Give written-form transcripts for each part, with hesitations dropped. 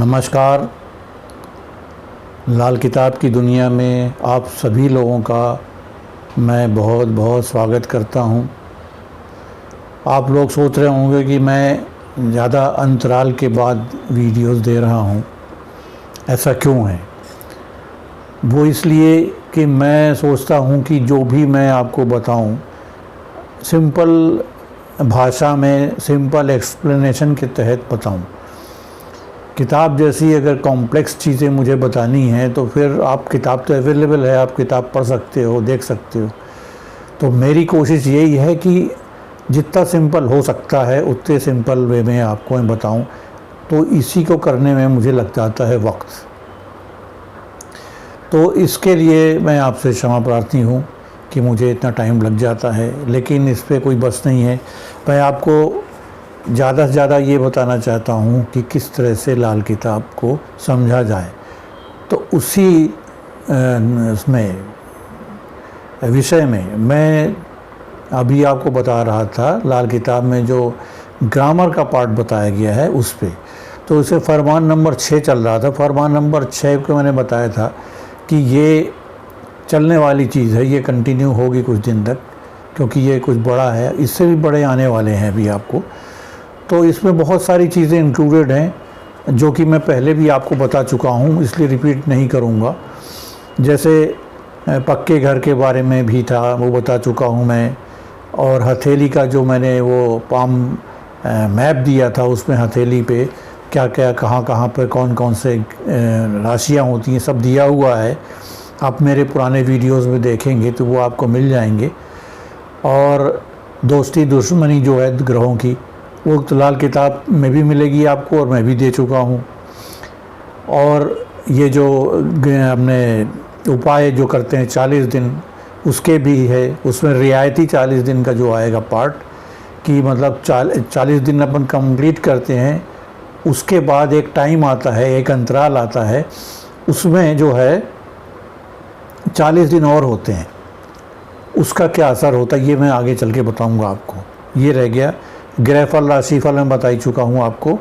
नमस्कार। लाल किताब की दुनिया में आप सभी लोगों का मैं बहुत बहुत स्वागत करता हूं। आप लोग सोच रहे होंगे कि मैं ज़्यादा अंतराल के बाद वीडियोस दे रहा हूं, ऐसा क्यों है? वो इसलिए कि मैं सोचता हूं कि जो भी मैं आपको बताऊं सिंपल भाषा में, सिंपल एक्सप्लेनेशन के तहत बताऊं। किताब जैसी अगर कॉम्प्लेक्स चीज़ें मुझे बतानी हैं तो फिर आप किताब तो अवेलेबल है, आप किताब पढ़ सकते हो, देख सकते हो। तो मेरी कोशिश यही है कि जितना सिंपल हो सकता है उतने सिंपल वे में आपको मैं बताऊं। तो इसी को करने में मुझे लग जाता है वक्त। तो इसके लिए मैं आपसे क्षमा प्रार्थी हूं कि मुझे इतना टाइम लग जाता है, लेकिन इस पर कोई बस नहीं है। मैं आपको ज़्यादा से ज़्यादा ये बताना चाहता हूँ कि किस तरह से लाल किताब को समझा जाए। तो उसी उसमें विषय में मैं अभी आपको बता रहा था, लाल किताब में जो ग्रामर का पार्ट बताया गया है उस पे। तो उसे फरमान नंबर 6 चल रहा था। फरमान नंबर 6 को मैंने बताया था कि ये चलने वाली चीज़ है, ये कंटिन्यू होगी कुछ दिन तक, क्योंकि ये कुछ बड़ा है, इससे भी बड़े आने वाले हैं अभी आपको। तो इसमें बहुत सारी चीज़ें इंक्लूडेड हैं जो कि मैं पहले भी आपको बता चुका हूँ, इसलिए रिपीट नहीं करूँगा। जैसे पक्के घर के बारे में भी था, वो बता चुका हूँ मैं। और हथेली का जो मैंने वो पाम मैप दिया था, उसमें हथेली पे क्या क्या कहाँ कहाँ पर कौन कौन से राशियाँ होती हैं, सब दिया हुआ है। आप मेरे पुराने वीडियोस में देखेंगे तो वो आपको मिल जाएंगे। और दोस्ती दुश्मनी जो है ग्रहों की, वो तो लाल किताब में भी मिलेगी आपको, और मैं भी दे चुका हूँ। और ये जो अपने उपाय जो करते हैं 40 दिन, उसके भी है। उसमें रियायती 40 दिन का जो आएगा पार्ट, कि मतलब 40 दिन अपन कंप्लीट करते हैं, उसके बाद एक टाइम आता है, एक अंतराल आता है, उसमें जो है 40 दिन और होते हैं। उसका क्या असर होता है ये मैं आगे चल के बताऊँगा आपको। ये रह गया ग्रहफल, राशिफल मैं बता ही चुका हूँ आपको।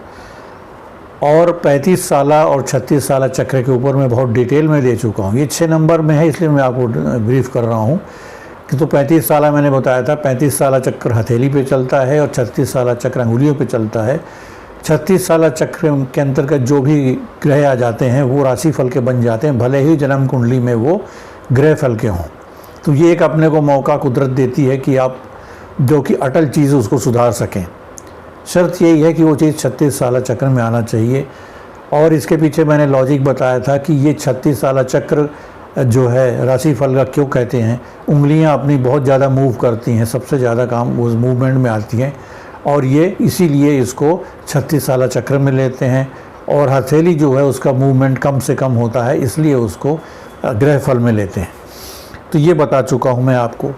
और 35 साला और 36 साला चक्र के ऊपर मैं बहुत डिटेल में दे चुका हूँ। ये 6 नंबर में है, इसलिए मैं आपको ब्रीफ कर रहा हूँ कि तो 35 साला मैंने बताया था। 35 साला चक्र हथेली पे चलता है और 36 साला चक्र अंगुलियों पे चलता है। 36 साला चक्र के अंतर्गत जो भी ग्रह आ जाते हैं वो राशिफल के बन जाते हैं, भले ही जन्म कुंडली में वो ग्रहफल के हों। तो ये एक अपने को मौका कुदरत देती है कि आप जो कि अटल चीज़ उसको सुधार सकें। शर्त यही है कि वो चीज़ 36 साला चक्र में आना चाहिए। और इसके पीछे मैंने लॉजिक बताया था कि ये 36 साला चक्र जो है राशिफल का क्यों कहते हैं। उंगलियां अपनी बहुत ज़्यादा मूव करती हैं, सबसे ज़्यादा काम उस मूवमेंट में आती हैं, और ये इसीलिए इसको 36 साला चक्र में लेते हैं। और हथेली जो है उसका मूवमेंट कम से कम होता है, इसलिए उसको ग्रहफल में लेते हैं। तो ये बता चुका हूँ मैं आपको।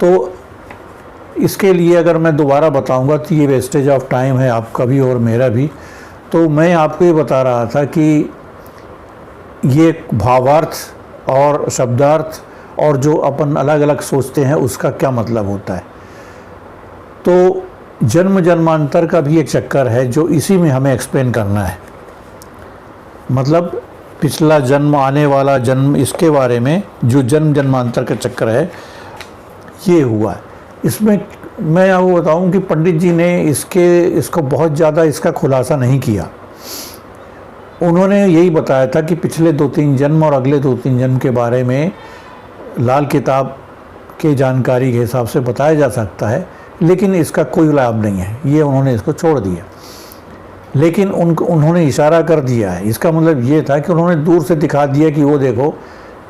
तो इसके लिए अगर मैं दोबारा बताऊंगा तो ये वेस्टेज ऑफ टाइम है आपका भी और मेरा भी। तो मैं आपको ये बता रहा था कि ये भावार्थ और शब्दार्थ और जो अपन अलग अलग सोचते हैं उसका क्या मतलब होता है। तो जन्म जन्मांतर का भी एक चक्कर है जो इसी में हमें एक्सप्लेन करना है। मतलब पिछला जन्म, आने वाला जन्म, इसके बारे में जो जन्म जन्मांतर का चक्कर है ये हुआ है। इसमें मैं आपको बताऊं कि पंडित जी ने इसको बहुत ज़्यादा इसका खुलासा नहीं किया। उन्होंने यही बताया था कि पिछले 2-3 जन्म और अगले 2-3 जन्म के बारे में लाल किताब के जानकारी के हिसाब से बताया जा सकता है, लेकिन इसका कोई लाभ नहीं है, ये उन्होंने इसको छोड़ दिया। लेकिन उन्होंने इशारा कर दिया है। इसका मतलब ये था कि उन्होंने दूर से दिखा दिया कि वो देखो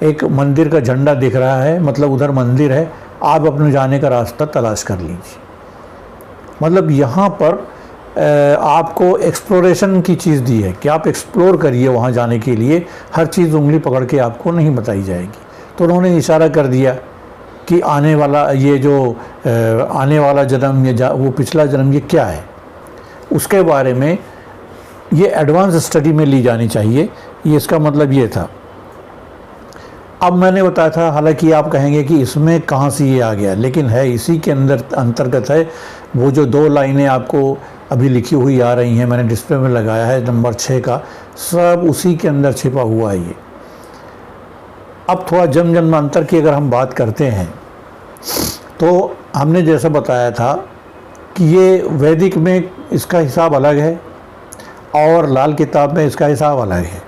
एक मंदिर का झंडा दिख रहा है, मतलब उधर मंदिर है, आप अपने जाने का रास्ता तलाश कर लीजिए। मतलब यहाँ पर आपको एक्सप्लोरेशन की चीज़ दी है कि आप एक्सप्लोर करिए वहाँ जाने के लिए। हर चीज़ उंगली पकड़ के आपको नहीं बताई जाएगी। तो उन्होंने इशारा कर दिया कि आने वाला ये जो आने वाला जन्म, ये वो पिछला जन्म ये क्या है, उसके बारे में ये एडवांस स्टडी में ली जानी चाहिए। ये इसका मतलब ये था। अब मैंने बताया था, हालांकि आप कहेंगे कि इसमें कहाँ से ये आ गया, लेकिन है इसी के अंदर अंतर्गत है। वो जो 2 लाइनें आपको अभी लिखी हुई आ रही हैं, मैंने डिस्प्ले में लगाया है नंबर 6 का, सब उसी के अंदर छिपा हुआ है ये। अब थोड़ा जन्मांतर की अगर हम बात करते हैं तो हमने जैसा बताया था कि ये वैदिक में इसका हिसाब अलग है और लाल किताब में इसका हिसाब अलग है।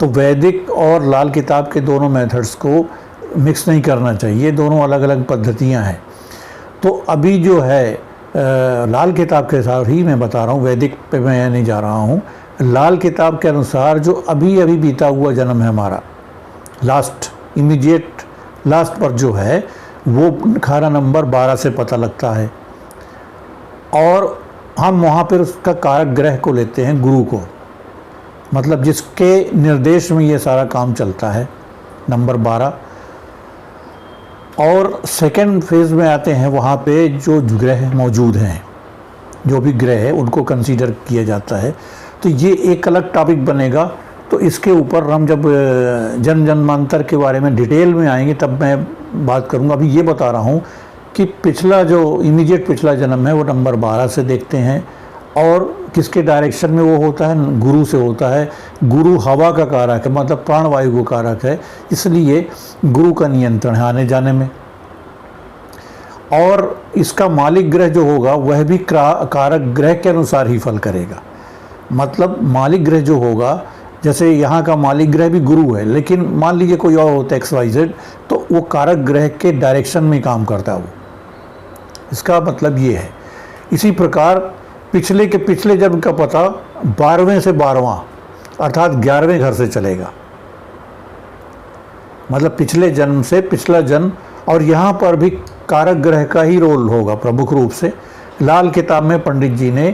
तो वैदिक और लाल किताब के दोनों मेथड्स को मिक्स नहीं करना चाहिए, दोनों अलग अलग पद्धतियां हैं। तो अभी जो है लाल किताब के हिसाब ही मैं बता रहा हूँ, वैदिक पे मैं नहीं जा रहा हूँ। लाल किताब के अनुसार जो अभी अभी बीता हुआ जन्म है हमारा, लास्ट इमीडिएट लास्ट पर जो है, वो खाना नंबर 12 से पता लगता है। और हम वहाँ पर उसका कारक ग्रह को लेते हैं, गुरु को, मतलब जिसके निर्देश में ये सारा काम चलता है, नंबर 12। और सेकंड फेज़ में आते हैं, वहाँ पे जो ग्रह मौजूद हैं, जो भी ग्रह है उनको कंसीडर किया जाता है। तो ये एक अलग टॉपिक बनेगा, तो इसके ऊपर हम जब जन्मांतर के बारे में डिटेल में आएंगे तब मैं बात करूँगा। अभी ये बता रहा हूँ कि पिछला जो इमीडिएट पिछला जन्म है वो नंबर 12 से देखते हैं, और किसके डायरेक्शन में वो होता है, गुरु से होता है। गुरु हवा का कारक है, मतलब प्राणवायु का कारक है, इसलिए गुरु का नियंत्रण है आने जाने में। और इसका मालिक ग्रह जो होगा वह भी कारक ग्रह के अनुसार ही फल करेगा। मतलब मालिक ग्रह जो होगा, जैसे यहाँ का मालिक ग्रह भी गुरु है, लेकिन मान लीजिए कोई और होता है XYZ, तो वो कारक ग्रह के डायरेक्शन में काम करता है वो, इसका मतलब ये है। इसी प्रकार पिछले के पिछले जन्म का पता 12वें से 12वां अर्थात 11वें घर से चलेगा, मतलब पिछले जन्म से पिछला जन्म। और यहाँ पर भी कारक ग्रह का ही रोल होगा प्रमुख रूप से। लाल किताब में पंडित जी ने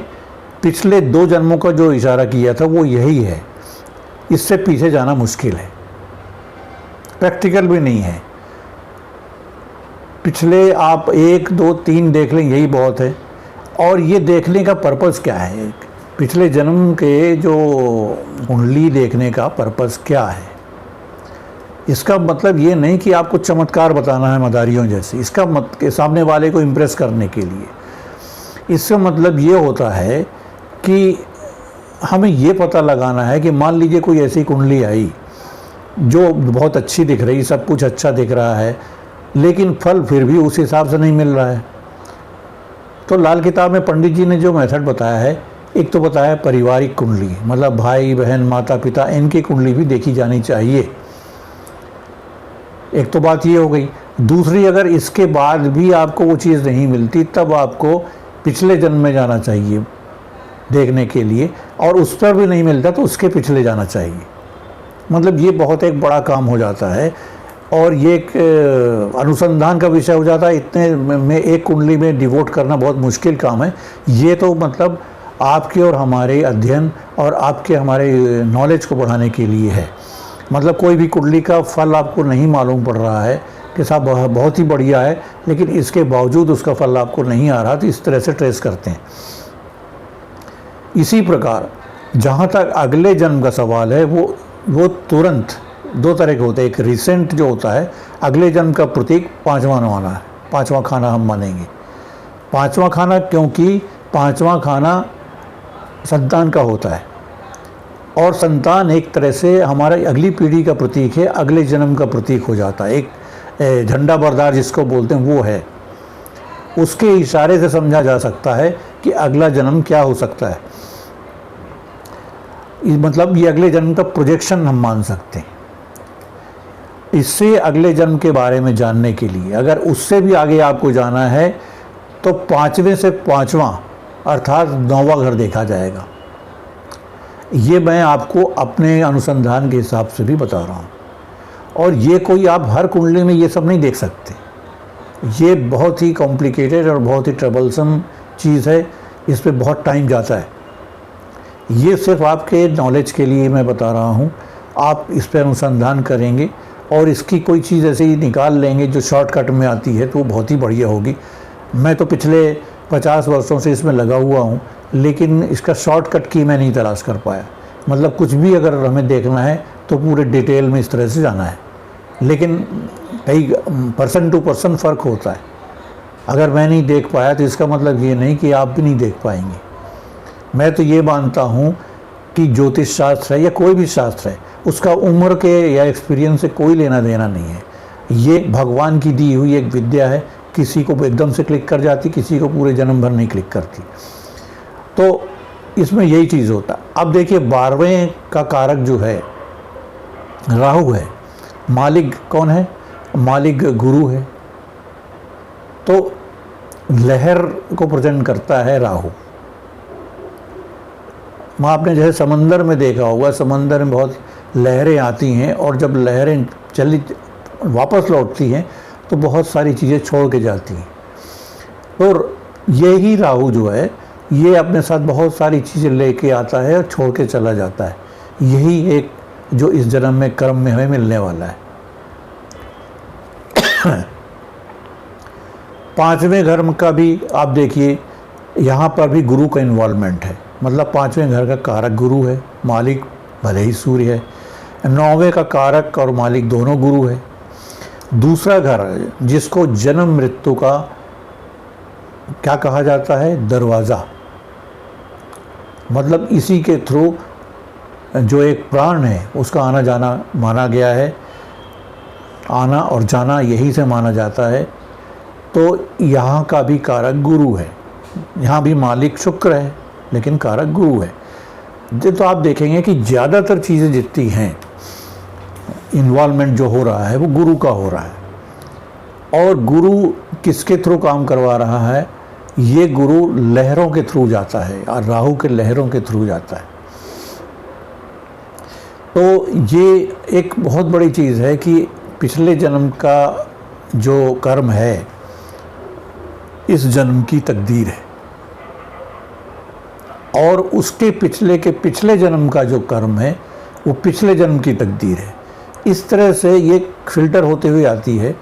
पिछले 2 जन्मों का जो इशारा किया था वो यही है, इससे पीछे जाना मुश्किल है, प्रैक्टिकल भी नहीं है। पिछले आप 1, 2, 3 देख लें, यही बहुत है। और ये देखने का पर्पज़ क्या है, पिछले जन्म के जो कुंडली देखने का पर्पज़ क्या है? इसका मतलब ये नहीं कि आपको चमत्कार बताना है मदारियों जैसे, इसका के सामने वाले को इम्प्रेस करने के लिए। इसका मतलब ये होता है कि हमें ये पता लगाना है कि मान लीजिए कोई ऐसी कुंडली आई जो बहुत अच्छी दिख रही, सब कुछ अच्छा दिख रहा है, लेकिन फल फिर भी उस हिसाब से नहीं मिल रहा है। तो लाल किताब में पंडित जी ने जो मेथड बताया है, एक तो बताया पारिवारिक कुंडली, मतलब भाई बहन माता पिता इनकी कुंडली भी देखी जानी चाहिए। एक तो बात ये हो गई। दूसरी, अगर इसके बाद भी आपको वो चीज़ नहीं मिलती, तब आपको पिछले जन्म में जाना चाहिए देखने के लिए, और उस पर भी नहीं मिलता तो उसके पिछले जाना चाहिए। मतलब ये बहुत एक बड़ा काम हो जाता है, और ये एक अनुसंधान का विषय हो जाता है। इतने में एक कुंडली में डिवोट करना बहुत मुश्किल काम है। ये तो मतलब आपके और हमारे अध्ययन और आपके हमारे नॉलेज को बढ़ाने के लिए है। मतलब कोई भी कुंडली का फल आपको नहीं मालूम पड़ रहा है कि साहब बहुत ही बढ़िया है, लेकिन इसके बावजूद उसका फल आपको नहीं आ रहा, तो इस तरह से ट्रेस करते हैं। इसी प्रकार जहाँ तक अगले जन्म का सवाल है, वो तुरंत 2 तरह के होते हैं। एक रिसेंट जो होता है, अगले जन्म का प्रतीक 5वां माना है, 5वां खाना हम मानेंगे। 5वां खाना, क्योंकि 5वां खाना संतान का होता है, और संतान एक तरह से हमारा अगली पीढ़ी का प्रतीक है, अगले जन्म का प्रतीक हो जाता है। एक झंडा बरदार जिसको बोलते हैं वो है, उसके इशारे से समझा जा सकता है कि अगला जन्म क्या हो सकता है। मतलब ये अगले जन्म का प्रोजेक्शन हम मान सकते हैं। इससे अगले जन्म के बारे में जानने के लिए, अगर उससे भी आगे आपको जाना है, तो 5वें से 5वां अर्थात 9वां घर देखा जाएगा। ये मैं आपको अपने अनुसंधान के हिसाब से भी बता रहा हूँ, और ये कोई आप हर कुंडली में ये सब नहीं देख सकते। ये बहुत ही कॉम्प्लिकेटेड और बहुत ही ट्रबलसम चीज़ है, इस पे बहुत टाइम जाता है। ये सिर्फ आपके नॉलेज के लिए मैं बता रहा हूँ। आप इस पर अनुसंधान करेंगे और इसकी कोई चीज़ ऐसे ही निकाल लेंगे जो शॉर्टकट में आती है, तो वो बहुत ही बढ़िया होगी। मैं तो पिछले 50 वर्षों से इसमें लगा हुआ हूँ, लेकिन इसका शॉर्टकट की मैं नहीं तलाश कर पाया। मतलब कुछ भी अगर हमें देखना है तो पूरे डिटेल में इस तरह से जाना है। लेकिन कई पर्सन टू पर्सन फ़र्क होता है। अगर मैं नहीं देख पाया तो इसका मतलब ये नहीं कि आप भी नहीं देख पाएंगे। मैं तो ये मानता हूँ कि ज्योतिष शास्त्र है या कोई भी शास्त्र है, उसका उम्र के या एक्सपीरियंस से कोई लेना देना नहीं है। ये भगवान की दी हुई एक विद्या है, किसी को एकदम से क्लिक कर जाती, किसी को पूरे जन्म भर नहीं क्लिक करती। तो इसमें यही चीज़ होता। अब देखिए 12वें का कारक जो है राहु है, मालिक कौन है? मालिक गुरु है। तो लहर को प्रेजेंट करता है राहु। आपने जैसे समंदर में देखा होगा, समंदर में बहुत लहरें आती हैं और जब लहरें चली वापस लौटती हैं तो बहुत सारी चीज़ें छोड़ के जाती हैं। और यही राहु जो है ये अपने साथ बहुत सारी चीज़ें लेके आता है और छोड़ के चला जाता है। यही एक जो इस जन्म में कर्म में हमें मिलने वाला है। 5वें घर का भी आप देखिए, यहाँ पर भी गुरु का इन्वॉल्वमेंट है। मतलब 5वें घर का कारक गुरु है, मालिक भले ही सूर्य है। 9वें का कारक और मालिक दोनों गुरु है। दूसरा घर जिसको जन्म मृत्यु का क्या कहा जाता है? दरवाज़ा। मतलब इसी के थ्रू जो एक प्राण है उसका आना जाना माना गया है, आना और जाना यही से माना जाता है। तो यहाँ का भी कारक गुरु है। यहाँ भी मालिक शुक्र है लेकिन कारक गुरु है। तो आप देखेंगे कि ज़्यादातर चीज़ें जितनी हैं, इन्वॉल्वमेंट जो हो रहा है वो गुरु का हो रहा है। और गुरु किसके थ्रू काम करवा रहा है? ये गुरु लहरों के थ्रू जाता है और राहु के लहरों के थ्रू जाता है। तो ये एक बहुत बड़ी चीज़ है कि पिछले जन्म का जो कर्म है इस जन्म की तकदीर है, और उसके पिछले के पिछले जन्म का जो कर्म है वो पिछले जन्म की तकदीर है। इस तरह से ये फिल्टर होते हुए आती है,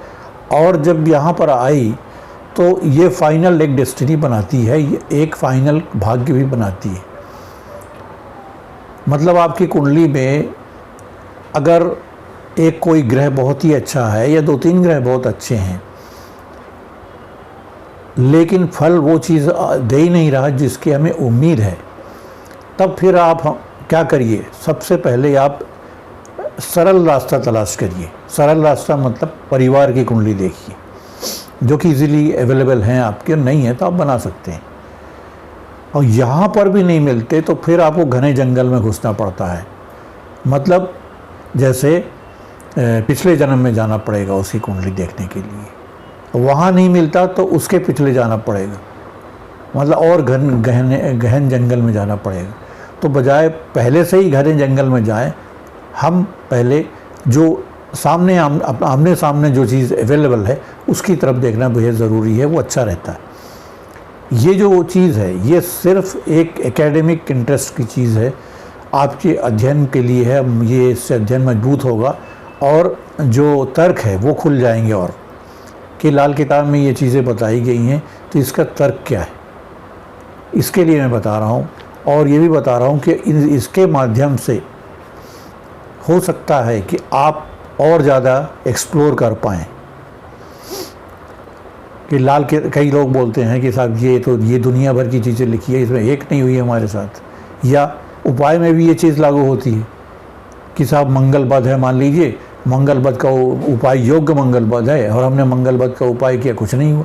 और जब यहाँ पर आई तो ये फाइनल एक डेस्टिनी बनाती है, ये एक फाइनल भाग्य भी बनाती है। मतलब आपकी कुंडली में अगर एक कोई ग्रह बहुत ही अच्छा है या 2-3 ग्रह बहुत अच्छे हैं, लेकिन फल वो चीज़ दे ही नहीं रहा जिसकी हमें उम्मीद है, तब फिर आप क्या करिए? सबसे पहले आप सरल रास्ता तलाश करिए। सरल रास्ता मतलब परिवार की कुंडली देखिए, जो कि इजीली अवेलेबल हैं आपके, नहीं है तो आप बना सकते हैं। और यहाँ पर भी नहीं मिलते तो फिर आपको घने जंगल में घुसना पड़ता है। मतलब जैसे पिछले जन्म में जाना पड़ेगा उसकी कुंडली देखने के लिए, वहाँ नहीं मिलता तो उसके पिछले जाना पड़ेगा, मतलब और गहन जंगल में जाना पड़ेगा। तो बजाय पहले से ही घने जंगल में जाएं, हम पहले जो सामने आमने सामने जो चीज़ अवेलेबल है उसकी तरफ देखना बेहद ज़रूरी है, वो अच्छा रहता है। ये जो चीज़ है ये सिर्फ एक एकेडमिक इंटरेस्ट की चीज़ है, आपके अध्ययन के लिए है। ये इससे अध्ययन मजबूत होगा और जो तर्क है वो खुल जाएंगे, और कि लाल किताब में ये चीज़ें बताई गई हैं तो इसका तर्क क्या है, इसके लिए मैं बता रहा हूँ। और ये भी बता रहा हूँ कि इसके माध्यम से हो सकता है कि आप और ज़्यादा एक्सप्लोर कर पाएँ। कि लाल के कई लोग बोलते हैं कि साहब ये दुनिया भर की चीज़ें लिखी है, इसमें एक नहीं हुई हमारे साथ। या उपाय में भी ये चीज़ लागू होती है कि साहब मंगल बध है, मान लीजिए मंगल बध का उपाय योग्य मंगल बध है और हमने मंगल बध का उपाय किया, कुछ नहीं हुआ।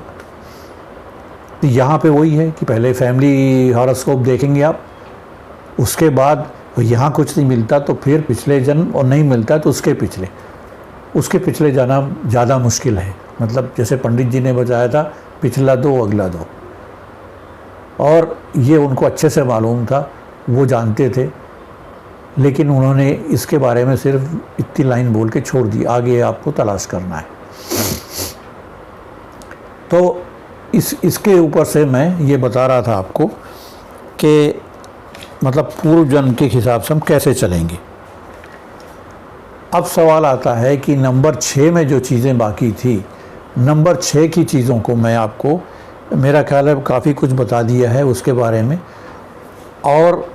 तो यहाँ पे वही है कि पहले फैमिली हॉरोस्कोप देखेंगे आप, उसके बाद यहाँ कुछ नहीं मिलता तो फिर पिछले जन्म, और नहीं मिलता तो उसके पिछले जाना ज़्यादा मुश्किल है। मतलब जैसे पंडित जी ने बताया था, पिछला दो अगला दो, और ये उनको अच्छे से मालूम था, वो जानते थे, लेकिन उन्होंने इसके बारे में सिर्फ इतनी लाइन बोल के छोड़ दी, आगे आपको तलाश करना है। तो इसके ऊपर से मैं ये बता रहा था आपको कि मतलब पूर्व जन्म के हिसाब से हम कैसे चलेंगे। अब सवाल आता है कि नंबर 6 में जो चीज़ें बाकी थी, नंबर 6 की चीज़ों को मैं आपको, मेरा ख्याल है काफ़ी कुछ बता दिया है उसके बारे में, और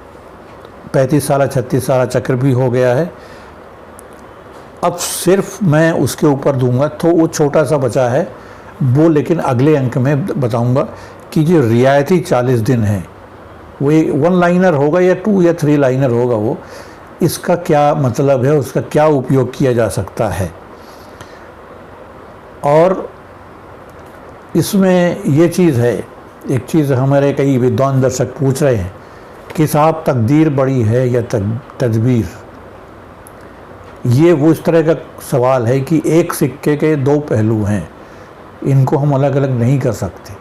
35 साल 36 साल चक्र भी हो गया है। अब सिर्फ मैं उसके ऊपर दूंगा तो वो छोटा सा बचा है वो, लेकिन अगले अंक में बताऊंगा कि जो रियायती 40 दिन है वो 1 लाइनर होगा या 2 या 3 लाइनर होगा, वो इसका क्या मतलब है, उसका क्या उपयोग किया जा सकता है। और इसमें ये चीज़ है, एक चीज़ हमारे कई विद्वान दर्शक पूछ रहे हैं कि साहब तकदीर बड़ी है या तदबीर। ये वो इस तरह का सवाल है कि एक सिक्के के 2 पहलू हैं, इनको हम अलग अलग नहीं कर सकते,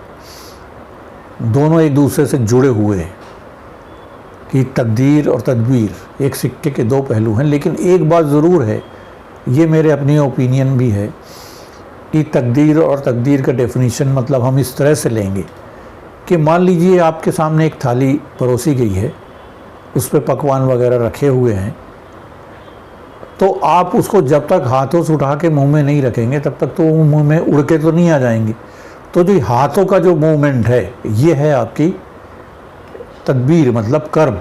दोनों एक दूसरे से जुड़े हुए हैं कि तकदीर और तदबीर एक सिक्के के 2 पहलू हैं। लेकिन एक बात ज़रूर है, ये मेरे अपनी ओपिनियन भी है कि तकदीर और तकदीर का डेफिनेशन मतलब हम इस तरह से लेंगे कि मान लीजिए आपके सामने एक थाली परोसी गई है, उस पर पकवान वगैरह रखे हुए हैं, तो आप उसको जब तक हाथों से उठा के मुंह में नहीं रखेंगे तब तक तो वो मुंह में उड़ के तो नहीं आ जाएंगे। तो जो हाथों का जो मूवमेंट है ये है आपकी तदबीर, मतलब कर्म।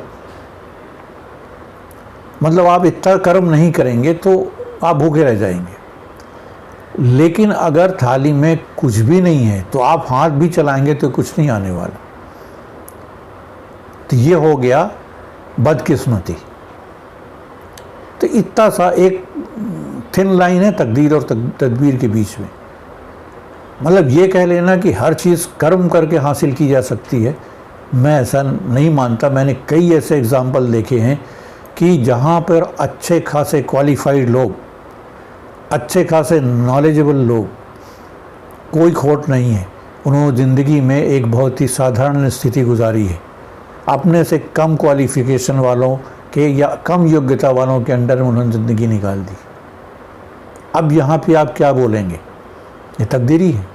मतलब आप इतना कर्म नहीं करेंगे तो आप भूखे रह जाएंगे। लेकिन अगर थाली में कुछ भी नहीं है तो आप हाथ भी चलाएंगे तो कुछ नहीं आने वाला। तो ये हो गया बदकिस्मती। तो इतना सा एक थिन लाइन है तकदीर और तदबीर के बीच में। मतलब ये कह लेना कि हर चीज़ कर्म करके हासिल की जा सकती है, मैं ऐसा नहीं मानता। मैंने कई ऐसे एग्जाम्पल देखे हैं कि जहाँ पर अच्छे खासे क्वालिफाइड लोग, अच्छे खासे नॉलेजेबल लोग, कोई खोट नहीं है, उन्होंने ज़िंदगी में एक बहुत ही साधारण स्थिति गुजारी है। अपने से कम क्वालिफ़िकेशन वालों के या कम योग्यता वालों के अंडर में उन्होंने ज़िंदगी निकाल दी। अब यहाँ पे आप क्या बोलेंगे, ये तकदीरी है।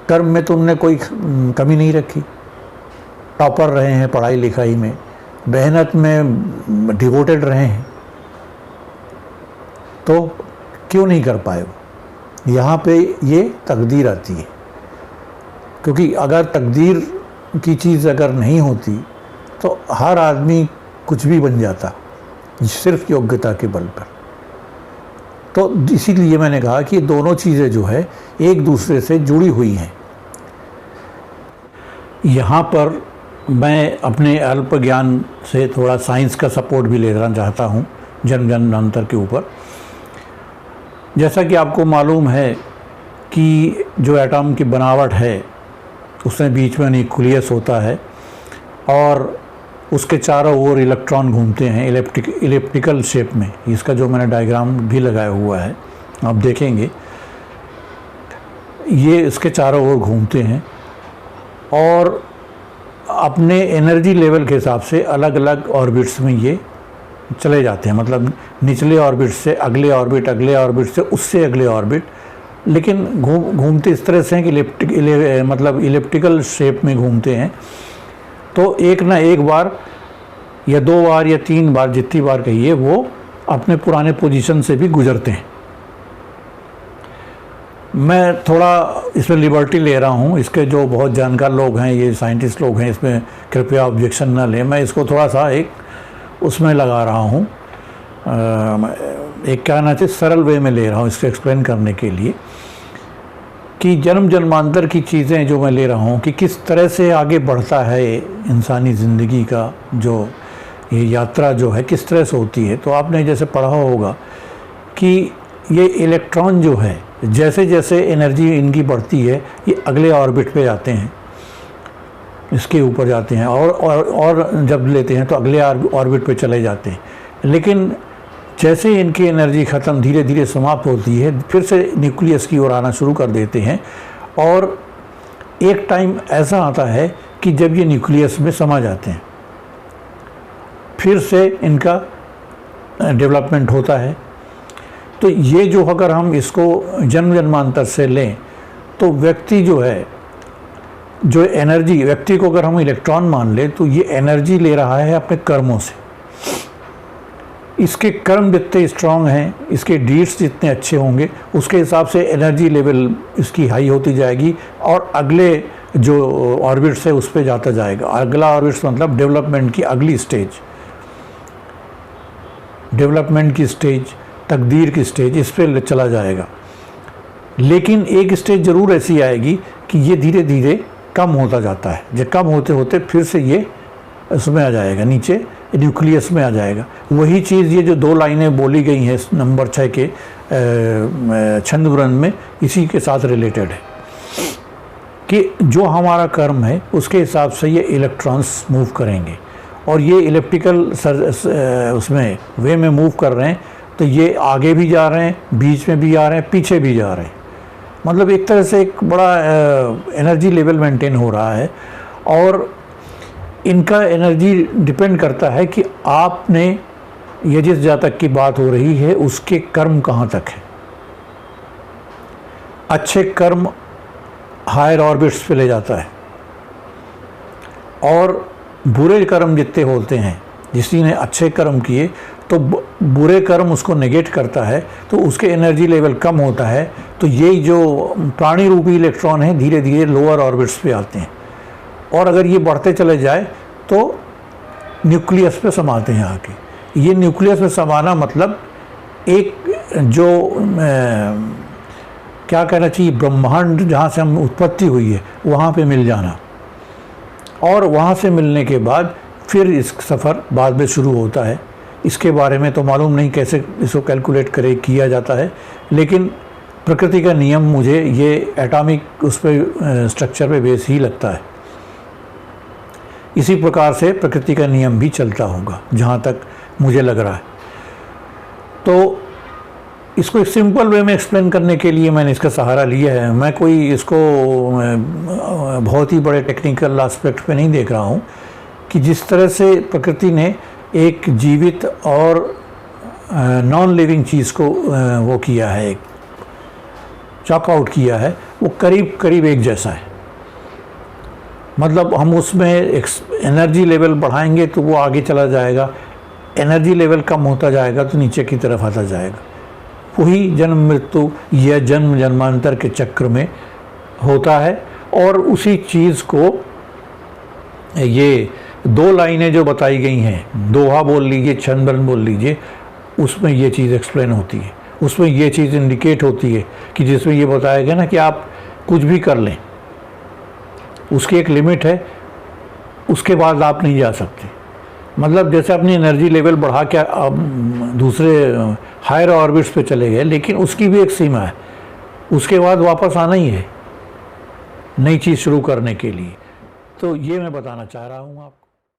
कर्म में तुमने कोई कमी नहीं रखी, टॉपर रहे हैं पढ़ाई लिखाई में, मेहनत में डिवोटेड रहे हैं, तो क्यों नहीं कर पाए वो। यहाँ पे ये तकदीर आती है, क्योंकि अगर तकदीर की चीज़ अगर नहीं होती तो हर आदमी कुछ भी बन जाता सिर्फ योग्यता के बल पर। तो इसीलिए मैंने कहा कि दोनों चीज़ें जो है एक दूसरे से जुड़ी हुई हैं। यहाँ पर मैं अपने अल्प ज्ञान से थोड़ा साइंस का सपोर्ट भी लेना चाहता हूँ जन्म जन्मांतर के ऊपर। जैसा कि आपको मालूम है कि जो एटम की बनावट है उसमें बीच में न्यूक्लियस होता है और उसके चारों ओर इलेक्ट्रॉन घूमते हैं इलिप्टिकल शेप में। इसका जो मैंने डायग्राम भी लगाया हुआ है आप देखेंगे, ये इसके चारों ओर घूमते हैं और अपने एनर्जी लेवल के हिसाब से अलग अलग ऑर्बिट्स में ये चले जाते हैं। मतलब निचले ऑर्बिट से अगले ऑर्बिट, अगले ऑर्बिट से उससे अगले ऑर्बिट, लेकिन घूमते इस तरह से हैं कि मतलब इलिप्टिकल शेप में घूमते हैं। तो एक ना एक बार या 2 बार या 3 बार, जितनी बार कहिए, वो अपने पुराने पोजीशन से भी गुजरते हैं। मैं थोड़ा इसमें लिबर्टी ले रहा हूँ, इसके जो बहुत जानकार लोग हैं, ये साइंटिस्ट लोग हैं, इसमें कृपया ऑब्जेक्शन ना लें। मैं इसको थोड़ा सा एक उसमें लगा रहा हूँ, एक क्या ना चाहिए सरल वे में ले रहा हूँ इसको एक्सप्लेन करने के लिए कि जन्म जन्मांतर की चीज़ें जो मैं ले रहा हूँ कि किस तरह से आगे बढ़ता है इंसानी ज़िंदगी का जो ये यात्रा जो है किस तरह से होती है। तो आपने जैसे पढ़ा होगा कि ये इलेक्ट्रॉन जो है जैसे जैसे एनर्जी इनकी बढ़ती है ये अगले ऑर्बिट पे जाते हैं, इसके ऊपर जाते हैं और जब लेते हैं तो अगले ऑर्बिट पे चले जाते हैं। लेकिन जैसे इनकी एनर्जी ख़त्म धीरे धीरे समाप्त होती है, फिर से न्यूक्लियस की ओर आना शुरू कर देते हैं और एक टाइम ऐसा आता है कि जब ये न्यूक्लियस में समा जाते हैं, फिर से इनका डेवलपमेंट होता है। तो ये जो अगर हम इसको जन्म जन्मांतर से लें तो व्यक्ति जो है, जो एनर्जी, व्यक्ति को अगर हम इलेक्ट्रॉन मान लें तो ये एनर्जी ले रहा है अपने कर्मों से। इसके कर्म जितने स्ट्रांग हैं, इसके डीड्स जितने अच्छे होंगे, उसके हिसाब से एनर्जी लेवल इसकी हाई होती जाएगी और अगले जो ऑर्बिट्स है उस पर जाता जाएगा। अगला ऑर्बिट्स मतलब डेवलपमेंट की अगली स्टेज, डेवलपमेंट की स्टेज। तकदीर की स्टेज, इस पे चला जाएगा। लेकिन एक स्टेज ज़रूर ऐसी आएगी कि ये धीरे धीरे कम होता जाता है। जब कम होते होते फिर से ये उसमें आ जाएगा, नीचे न्यूक्लियस में आ जाएगा। वही चीज़ ये जो 2 लाइनें बोली गई हैं नंबर 6 के छंद वर्ण में, इसी के साथ रिलेटेड है कि जो हमारा कर्म है उसके हिसाब से ये इलेक्ट्रॉन्स मूव करेंगे, और ये इलेक्ट्रिकल उसमें वे में मूव कर रहे हैं, तो ये आगे भी जा रहे हैं, बीच में भी आ रहे हैं, पीछे भी जा रहे हैं। मतलब एक तरह से एक बड़ा एनर्जी लेवल मेंटेन हो रहा है। और इनका एनर्जी डिपेंड करता है कि आपने ये जिस जातक की बात हो रही है उसके कर्म कहाँ तक है। अच्छे कर्म हायर ऑर्बिट्स पे ले जाता है, और बुरे कर्म जितने होते हैं, जिसने ने अच्छे कर्म किए तो बुरे कर्म उसको नेगेट करता है, तो उसके एनर्जी लेवल कम होता है। तो ये जो प्राणी रूपी इलेक्ट्रॉन है धीरे धीरे लोअर ऑर्बिट्स पे आते हैं, और अगर ये बढ़ते चले जाए तो न्यूक्लियस पे समाते हैं आके। ये न्यूक्लियस में समाना मतलब एक जो क्या कहना चाहिए, ब्रह्मांड जहाँ से हम उत्पत्ति हुई है वहाँ पे मिल जाना, और वहाँ से मिलने के बाद फिर इस सफ़र बाद में शुरू होता है। इसके बारे में तो मालूम नहीं कैसे इसको कैलकुलेट किया जाता है, लेकिन प्रकृति का नियम मुझे ये एटॉमिक उस पर स्ट्रक्चर पे बेस ही लगता है। इसी प्रकार से प्रकृति का नियम भी चलता होगा जहाँ तक मुझे लग रहा है। तो इसको एक सिंपल वे में एक्सप्लेन करने के लिए मैंने इसका सहारा लिया है। मैं कोई इसको बहुत ही बड़े टेक्निकल एस्पेक्ट पे नहीं देख रहा हूँ कि जिस तरह से प्रकृति ने एक जीवित और नॉन लिविंग चीज़ को वो किया है, चॉक आउट किया है, वो करीब करीब एक जैसा है। मतलब हम उसमें एनर्जी लेवल बढ़ाएंगे तो वो आगे चला जाएगा, एनर्जी लेवल कम होता जाएगा तो नीचे की तरफ आता जाएगा। वही जन्म मृत्यु या जन्म जन्मांतर के चक्र में होता है। और उसी चीज़ को ये 2 लाइनें जो बताई गई हैं, दोहा बोल लीजिए, छंदबंद बोल लीजिए, उसमें ये चीज़ एक्सप्लेन होती है, उसमें ये चीज़ इंडिकेट होती है कि जिसमें ये बताया गया ना कि आप कुछ भी कर लें, उसकी एक लिमिट है, उसके बाद आप नहीं जा सकते। मतलब जैसे अपनी एनर्जी लेवल बढ़ा के आप दूसरे हायर ऑर्बिट्स पे चले गए, लेकिन उसकी भी एक सीमा है, उसके बाद वापस आना ही है नई चीज़ शुरू करने के लिए। तो ये मैं बताना चाह रहा हूँ आपको।